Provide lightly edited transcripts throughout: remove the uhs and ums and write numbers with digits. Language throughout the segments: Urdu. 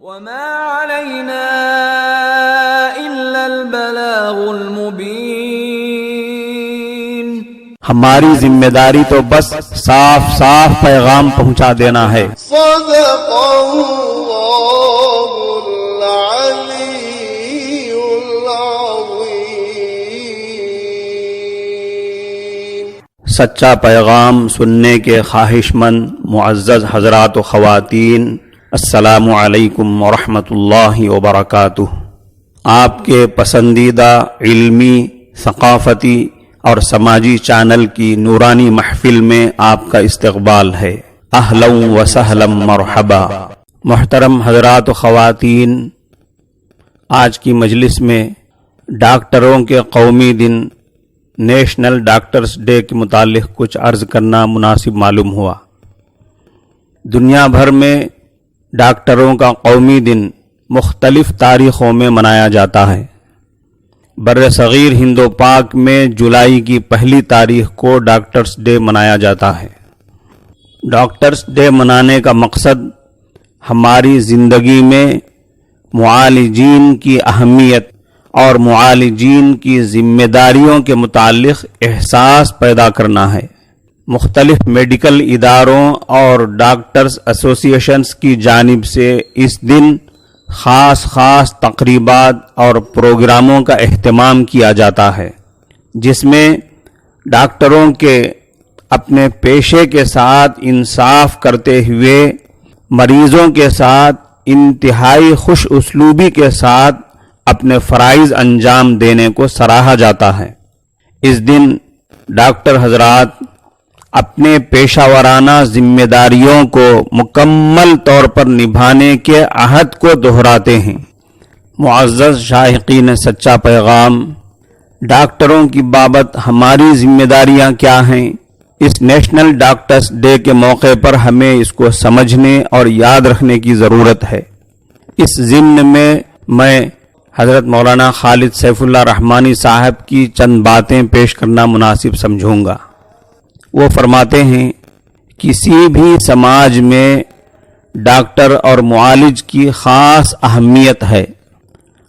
وما علينا إلا البلاغ المبين. ہماری ذمہ داری تو بس صاف صاف پیغام پہنچا دینا ہے. صدق اللہ العلی العظیم. سچا پیغام سننے کے خواہش مند معزز حضرات و خواتین، السلام علیکم ورحمۃ اللہ وبرکاتہ. آپ کے پسندیدہ علمی، ثقافتی اور سماجی چینل کی نورانی محفل میں آپ کا استقبال ہے. اہلا و سہلا مرحبا. محترم حضرات و خواتین، آج کی مجلس میں ڈاکٹروں کے قومی دن نیشنل ڈاکٹرز ڈے کے متعلق کچھ عرض کرنا مناسب معلوم ہوا. دنیا بھر میں ڈاکٹروں کا قومی دن مختلف تاریخوں میں منایا جاتا ہے. بر صغیر ہند و پاک میں جولائی کی پہلی تاریخ کو ڈاکٹرز ڈے منایا جاتا ہے. ڈاکٹرز ڈے منانے کا مقصد ہماری زندگی میں معالجین کی اہمیت اور معالجین کی ذمہ داریوں کے متعلق احساس پیدا کرنا ہے. مختلف میڈیکل اداروں اور ڈاکٹرز ایسوسی ایشنز کی جانب سے اس دن خاص تقریبات اور پروگراموں کا اہتمام کیا جاتا ہے، جس میں ڈاکٹروں کے اپنے پیشے کے ساتھ انصاف کرتے ہوئے مریضوں کے ساتھ انتہائی خوش اسلوبی کے ساتھ اپنے فرائض انجام دینے کو سراہا جاتا ہے. اس دن ڈاکٹر حضرات اپنے پیشہ ورانہ ذمہ داریوں کو مکمل طور پر نبھانے کے عہد کو دہراتے ہیں. معزز شائقین سچا پیغام، ڈاکٹروں کی بابت ہماری ذمہ داریاں کیا ہیں؟ اس نیشنل ڈاکٹرز ڈے کے موقع پر ہمیں اس کو سمجھنے اور یاد رکھنے کی ضرورت ہے. اس ضمن میں میں حضرت مولانا خالد سیف اللہ رحمانی صاحب کی چند باتیں پیش کرنا مناسب سمجھوں گا. وہ فرماتے ہیں، کسی بھی سماج میں ڈاکٹر اور معالج کی خاص اہمیت ہے.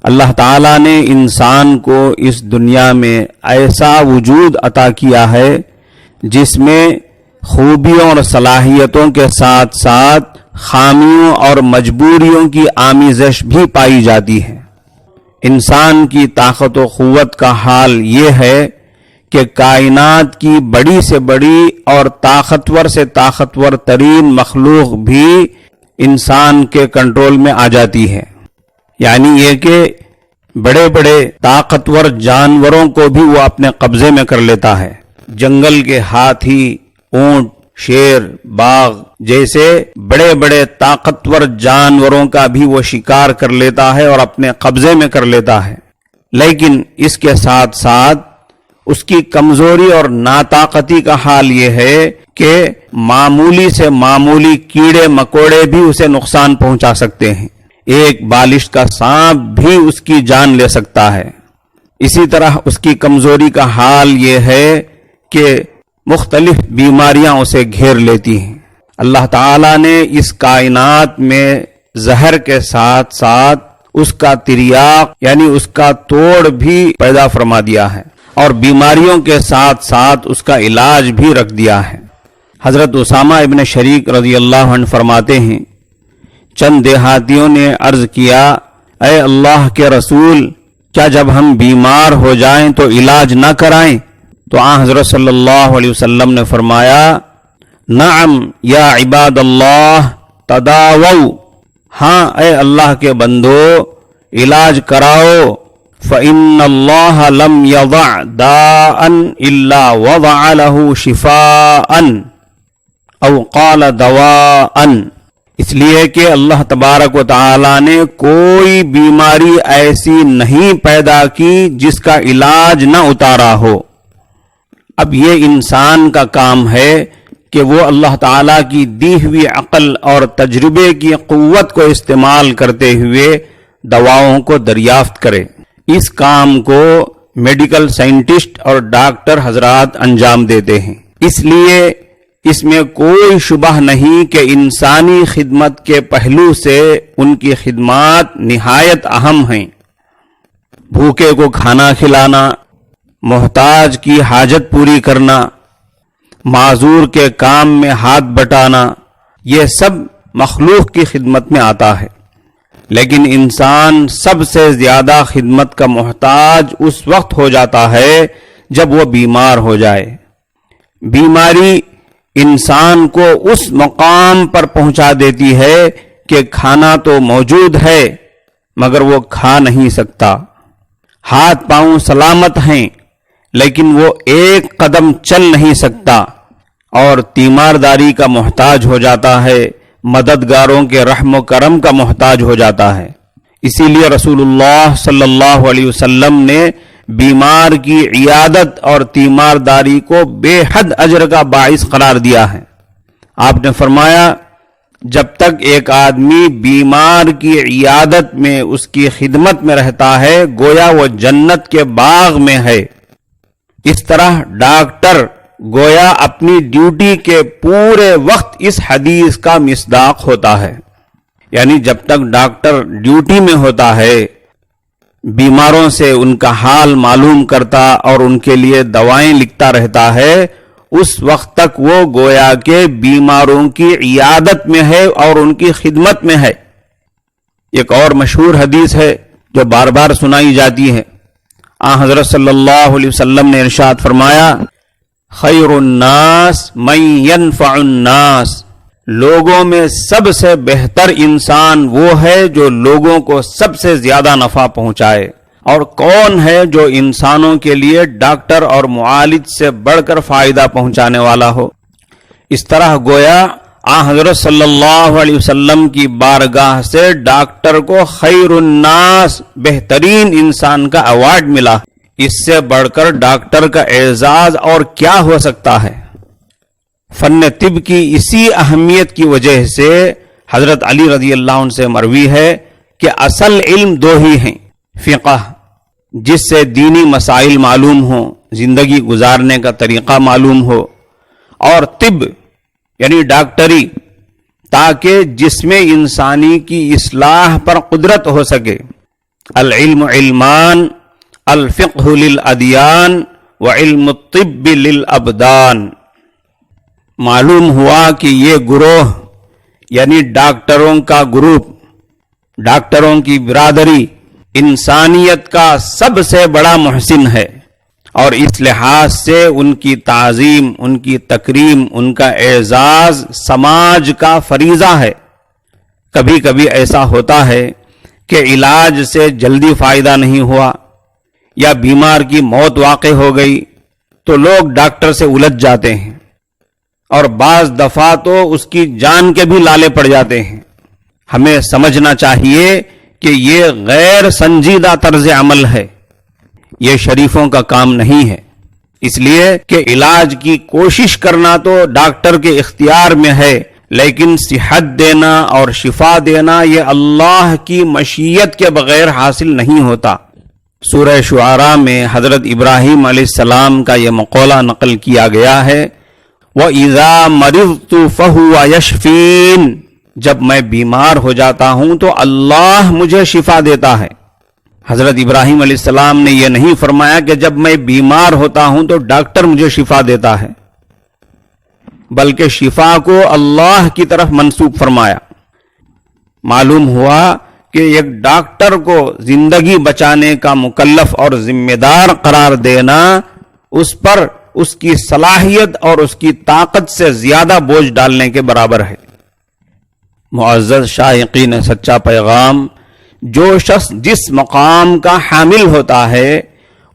اللہ تعالیٰ نے انسان کو اس دنیا میں ایسا وجود عطا کیا ہے جس میں خوبیوں اور صلاحیتوں کے ساتھ ساتھ خامیوں اور مجبوریوں کی آمیزش بھی پائی جاتی ہے. انسان کی طاقت و قوت کا حال یہ ہے کہ کائنات کی بڑی سے بڑی اور طاقتور سے طاقتور ترین مخلوق بھی انسان کے کنٹرول میں آ جاتی ہے. یعنی یہ کہ بڑے بڑے طاقتور جانوروں کو بھی وہ اپنے قبضے میں کر لیتا ہے. جنگل کے ہاتھی، اونٹ، شیر، باغ جیسے بڑے بڑے طاقتور جانوروں کا بھی وہ شکار کر لیتا ہے اور اپنے قبضے میں کر لیتا ہے. لیکن اس کے ساتھ ساتھ اس کی کمزوری اور ناطاقتی کا حال یہ ہے کہ معمولی سے معمولی کیڑے مکوڑے بھی اسے نقصان پہنچا سکتے ہیں. ایک بالشت کا سانپ بھی اس کی جان لے سکتا ہے. اسی طرح اس کی کمزوری کا حال یہ ہے کہ مختلف بیماریاں اسے گھیر لیتی ہیں. اللہ تعالیٰ نے اس کائنات میں زہر کے ساتھ ساتھ اس کا تریاق یعنی اس کا توڑ بھی پیدا فرما دیا ہے اور بیماریوں کے ساتھ ساتھ اس کا علاج بھی رکھ دیا ہے. حضرت اسامہ ابن شریک رضی اللہ عنہ فرماتے ہیں، چند دیہاتیوں نے عرض کیا، اے اللہ کے رسول، کیا جب ہم بیمار ہو جائیں تو علاج نہ کرائیں؟ تو آن حضرت صلی اللہ علیہ وسلم نے فرمایا، نعم یا عباد اللہ تداووا، ہاں اے اللہ کے بندو علاج کراؤ. فَإِنَّ اللَّهَ لَمْ يَضَعْ دَاءً إِلَّا وَضَعَ لَهُ شِفَاءً أَوْ قَالَ دَوَاءً. اس لیے کہ اللہ تبارک و تعالی نے کوئی بیماری ایسی نہیں پیدا کی جس کا علاج نہ اتارا ہو. اب یہ انسان کا کام ہے کہ وہ اللہ تعالیٰ کی دی ہوئی عقل اور تجربے کی قوت کو استعمال کرتے ہوئے دواؤں کو دریافت کرے. اس کام کو میڈیکل سائنٹسٹ اور ڈاکٹر حضرات انجام دیتے ہیں. اس لیے اس میں کوئی شبہ نہیں کہ انسانی خدمت کے پہلو سے ان کی خدمات نہایت اہم ہیں۔ بھوکے کو کھانا کھلانا، محتاج کی حاجت پوری کرنا، معذور کے کام میں ہاتھ بٹانا، یہ سب مخلوق کی خدمت میں آتا ہے۔ لیکن انسان سب سے زیادہ خدمت کا محتاج اس وقت ہو جاتا ہے جب وہ بیمار ہو جائے۔ بیماری انسان کو اس مقام پر پہنچا دیتی ہے کہ کھانا تو موجود ہے مگر وہ کھا نہیں سکتا، ہاتھ پاؤں سلامت ہیں لیکن وہ ایک قدم چل نہیں سکتا، اور تیمارداری کا محتاج ہو جاتا ہے، مددگاروں کے رحم و کرم کا محتاج ہو جاتا ہے۔ اسی لیے رسول اللہ صلی اللہ علیہ وسلم نے بیمار کی عیادت اور تیمارداری کو بے حد اجر کا باعث قرار دیا ہے۔ آپ نے فرمایا، جب تک ایک آدمی بیمار کی عیادت میں، اس کی خدمت میں رہتا ہے، گویا وہ جنت کے باغ میں ہے۔ اس طرح ڈاکٹر گویا اپنی ڈیوٹی کے پورے وقت اس حدیث کا مصداق ہوتا ہے۔ یعنی جب تک ڈاکٹر ڈیوٹی میں ہوتا ہے، بیماروں سے ان کا حال معلوم کرتا اور ان کے لیے دوائیں لکھتا رہتا ہے، اس وقت تک وہ گویا کے بیماروں کی عیادت میں ہے اور ان کی خدمت میں ہے۔ ایک اور مشہور حدیث ہے جو بار بار سنائی جاتی ہے۔ حضرت صلی اللہ علیہ وسلم نے ارشاد فرمایا، خیر الناس من ينفع الناس، لوگوں میں سب سے بہتر انسان وہ ہے جو لوگوں کو سب سے زیادہ نفع پہنچائے۔ اور کون ہے جو انسانوں کے لیے ڈاکٹر اور معالج سے بڑھ کر فائدہ پہنچانے والا ہو؟ اس طرح گویا حضرت صلی اللہ علیہ وسلم کی بارگاہ سے ڈاکٹر کو خیر الناس، بہترین انسان کا ایوارڈ ملا۔ اس سے بڑھ کر ڈاکٹر کا اعزاز اور کیا ہو سکتا ہے؟ فن طب کی اسی اہمیت کی وجہ سے حضرت علی رضی اللہ عنہ سے مروی ہے کہ اصل علم دو ہی ہیں، فقہ جس سے دینی مسائل معلوم ہوں، زندگی گزارنے کا طریقہ معلوم ہو، اور طب یعنی ڈاکٹری تاکہ جسم انسانی کی اصلاح پر قدرت ہو سکے۔ العلم علمان، الفقہ للادیان وعلم الطب للابدان۔ معلوم ہوا کہ یہ گروہ یعنی ڈاکٹروں کا گروپ، ڈاکٹروں کی برادری انسانیت کا سب سے بڑا محسن ہے، اور اس لحاظ سے ان کی تعظیم، ان کی تکریم، ان کا اعزاز سماج کا فریضہ ہے۔ کبھی کبھی ایسا ہوتا ہے کہ علاج سے جلدی فائدہ نہیں ہوا یا بیمار کی موت واقع ہو گئی تو لوگ ڈاکٹر سے الجھ جاتے ہیں، اور بعض دفعہ تو اس کی جان کے بھی لالے پڑ جاتے ہیں۔ ہمیں سمجھنا چاہیے کہ یہ غیر سنجیدہ طرز عمل ہے، یہ شریفوں کا کام نہیں ہے۔ اس لیے کہ علاج کی کوشش کرنا تو ڈاکٹر کے اختیار میں ہے، لیکن صحت دینا اور شفا دینا یہ اللہ کی مشیت کے بغیر حاصل نہیں ہوتا۔ سورہ شعراء میں حضرت ابراہیم علیہ السلام کا یہ مقولہ نقل کیا گیا ہے، وَإِذَا مَرِضْتُ فَهُوَ يَشْفِينِ، جب میں بیمار ہو جاتا ہوں تو اللہ مجھے شفا دیتا ہے۔ حضرت ابراہیم علیہ السلام نے یہ نہیں فرمایا کہ جب میں بیمار ہوتا ہوں تو ڈاکٹر مجھے شفا دیتا ہے، بلکہ شفا کو اللہ کی طرف منسوب فرمایا۔ معلوم ہوا کہ ایک ڈاکٹر کو زندگی بچانے کا مکلف اور ذمہ دار قرار دینا اس پر اس کی صلاحیت اور اس کی طاقت سے زیادہ بوجھ ڈالنے کے برابر ہے۔ معزز شائقین سچا پیغام، جو شخص جس مقام کا حامل ہوتا ہے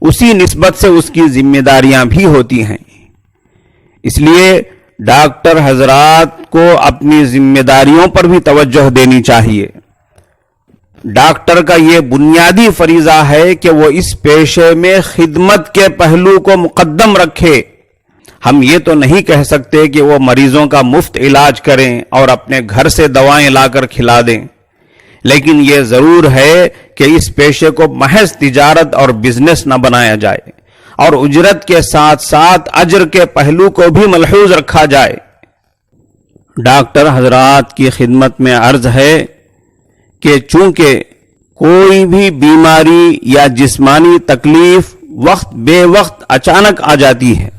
اسی نسبت سے اس کی ذمہ داریاں بھی ہوتی ہیں۔ اس لیے ڈاکٹر حضرات کو اپنی ذمہ داریوں پر بھی توجہ دینی چاہیے۔ ڈاکٹر کا یہ بنیادی فریضہ ہے کہ وہ اس پیشے میں خدمت کے پہلو کو مقدم رکھے۔ ہم یہ تو نہیں کہہ سکتے کہ وہ مریضوں کا مفت علاج کریں اور اپنے گھر سے دوائیں لا کر کھلا دیں، لیکن یہ ضرور ہے کہ اس پیشے کو محض تجارت اور بزنس نہ بنایا جائے، اور اجرت کے ساتھ ساتھ اجر کے پہلو کو بھی ملحوظ رکھا جائے۔ ڈاکٹر حضرات کی خدمت میں عرض ہے کہ چونکہ کوئی بھی بیماری یا جسمانی تکلیف وقت بے وقت اچانک آ جاتی ہے،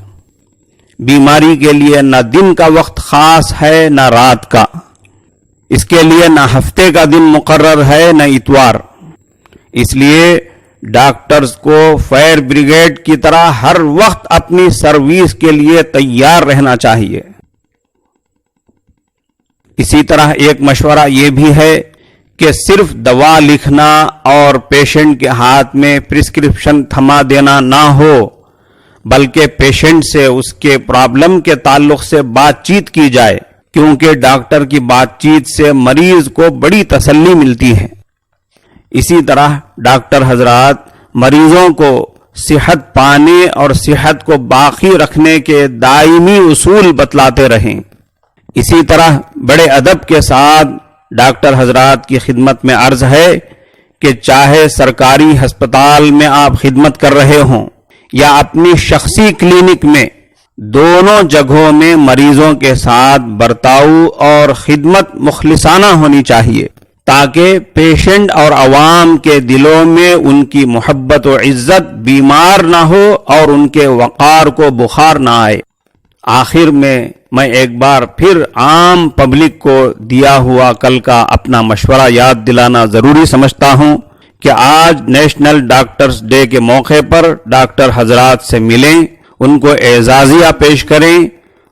بیماری کے لیے نہ دن کا وقت خاص ہے نہ رات کا، اس کے لیے نہ ہفتے کا دن مقرر ہے نہ اتوار، اس لیے ڈاکٹرز کو فائر بریگیڈ کی طرح ہر وقت اپنی سروس کے لیے تیار رہنا چاہیے۔ اسی طرح ایک مشورہ یہ بھی ہے کہ صرف دوا لکھنا اور پیشنٹ کے ہاتھ میں پرسکرپشن تھما دینا نہ ہو، بلکہ پیشنٹ سے اس کے پرابلم کے تعلق سے بات چیت کی جائے، کیونکہ ڈاکٹر کی بات چیت سے مریض کو بڑی تسلی ملتی ہے۔ اسی طرح ڈاکٹر حضرات مریضوں کو صحت پانے اور صحت کو باقی رکھنے کے دائمی اصول بتلاتے رہیں۔ اسی طرح بڑے ادب کے ساتھ ڈاکٹر حضرات کی خدمت میں عرض ہے کہ چاہے سرکاری ہسپتال میں آپ خدمت کر رہے ہوں یا اپنی شخصی کلینک میں، دونوں جگہوں میں مریضوں کے ساتھ برتاؤ اور خدمت مخلصانہ ہونی چاہیے، تاکہ پیشنٹ اور عوام کے دلوں میں ان کی محبت و عزت بیمار نہ ہو اور ان کے وقار کو بخار نہ آئے۔ آخر میں ایک بار پھر عام پبلک کو دیا ہوا کل کا اپنا مشورہ یاد دلانا ضروری سمجھتا ہوں کہ آج نیشنل ڈاکٹرز ڈے کے موقع پر ڈاکٹر حضرات سے ملیں، ان کو اعزازیہ پیش کریں،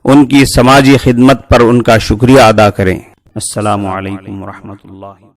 ان کی سماجی خدمت پر ان کا شکریہ ادا کریں۔ السلام علیکم ورحمۃ اللہ۔